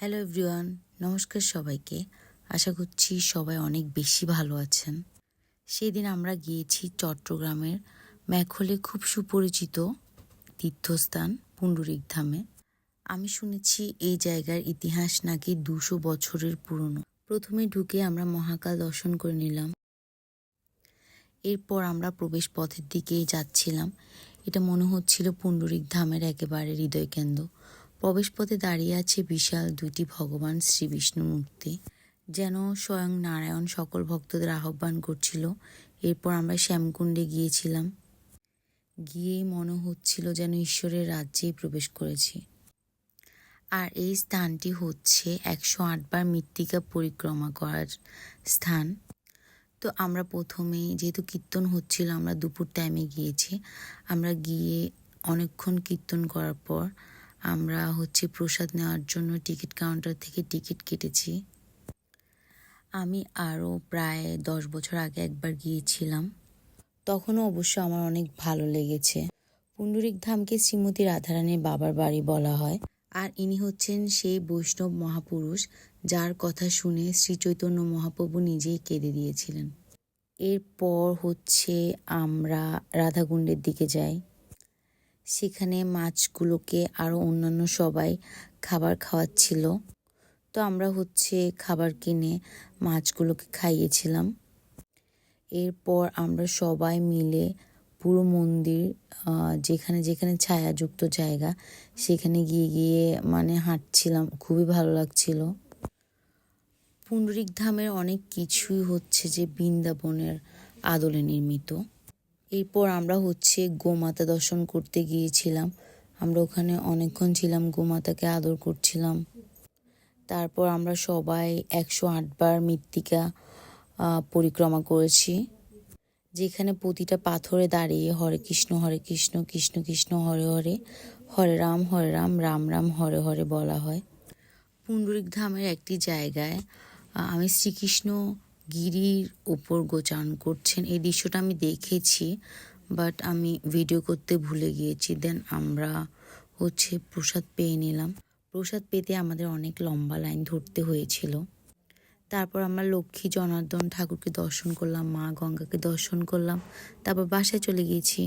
Hello everyone, নমস্কার সবাইকে। আশা করছি সবাই অনেক বেশি ভালো আছেন। সেদিন আমরা গিয়েছি চট্টগ্রামের ম্যাখলে খুব সুপরিচিত তীর্থস্থান পুণ্ডরিক ধামে। আমি শুনেছি এই জায়গার ইতিহাস নাকি 200 বছরের পুরনো। প্রথমে ঢুকে আমরা মহাকাল দর্শন করে নিলাম। এরপর আমরা প্রবেশ পথের দিকেই যাচ্ছিলাম। এটা মনে হচ্ছিল পুণ্ডরিক ধামের একেবারে হৃদয়কেন্দ্র। প্রবেশপথে দাঁড়িয়ে আছে বিশাল দুইটি ভগবান শ্রী বিষ্ণু মূর্তি, যেন স্বয়ং নারায়ণ সকল ভক্তদের আহ্বান করছিল। এরপর আমরা শ্যামকুণ্ডে গিয়েছিলাম। গিয়েই মনে হচ্ছিল যেন ঈশ্বরের রাজ্যেই প্রবেশ করেছি। আর এই স্থানটি হচ্ছে 108 বার মৃত্তিকা পরিক্রমা করার স্থান। তো আমরা প্রথমেই যেহেতু কীর্তন হচ্ছিল, আমরা দুপুর টাইমে গিয়েছি। আমরা গিয়ে অনেকক্ষণ কীর্তন করার পর আমরা প্রসাদ নেওয়ার জন্য টিকিট কাউন্টার থেকে টিকিট কেটেছি। আমি আরও প্রায় 10 বছর আগে একবার গিয়েছিলাম, তখনও অবশ্য আমার অনেক ভালো লেগেছে। পুণ্ডরিক ধামকে শ্রীমতী রাধারানীর বাবার বাড়ি বলা হয়। আর ইনি হচ্ছেন সেই বৈষ্ণব মহাপুরুষ যার কথা শুনে শ্রী চৈতন্য মহাপ্রভু নিজেই কেঁদে দিয়েছিলেন। এরপর আমরা রাধাকুণ্ডের দিকে যাই। সেখানে মাছগুলোকে আরও অন্যান্য সবাই খাবার খাওয়াচ্ছিল। তো আমরা খাবার কিনে মাছগুলোকে খাইয়েছিলাম। এরপর আমরা সবাই মিলে পুরো মন্দির যেখানে যেখানে ছায়াযুক্ত জায়গা সেখানে গিয়ে গিয়ে হাঁটছিলাম। খুবই ভালো লাগছিল। পুণ্ডরিক ধামের অনেক কিছুই যে বৃন্দাবনের আদলে নির্মিত। এরপর আমরা গোমাতা দর্শন করতে গিয়েছিলাম। আমরা ওখানে অনেকক্ষণ ছিলাম, গোমাতাকে আদর করছিলাম। তারপর আমরা সবাই 108 বার মৃত্তিকা পরিক্রমা করেছি, যেখানে প্রতিটা পাথরে দাঁড়িয়ে হরে কৃষ্ণ কৃষ্ণ কৃষ্ণ হরে হরে, হরে রাম রাম রাম হরে হরে বলা হয়। পুণ্ডরিক ধামের একটি জায়গায় আমি শ্রীকৃষ্ণ গিরির ওপর গোচারণ করছেন, এই দৃশ্যটা আমি দেখেছি, বাট আমি ভিডিও করতে ভুলে গিয়েছি। দেন আমরা প্রসাদ পেয়ে নিলাম। প্রসাদ পেতে আমাদের অনেক লম্বা লাইন ধরতে হয়েছিল। তারপর আমরা লক্ষ্মী জনার্দন ঠাকুরকে দর্শন করলাম, মা গঙ্গাকে দর্শন করলাম, তারপর বাসায় চলে গিয়েছি।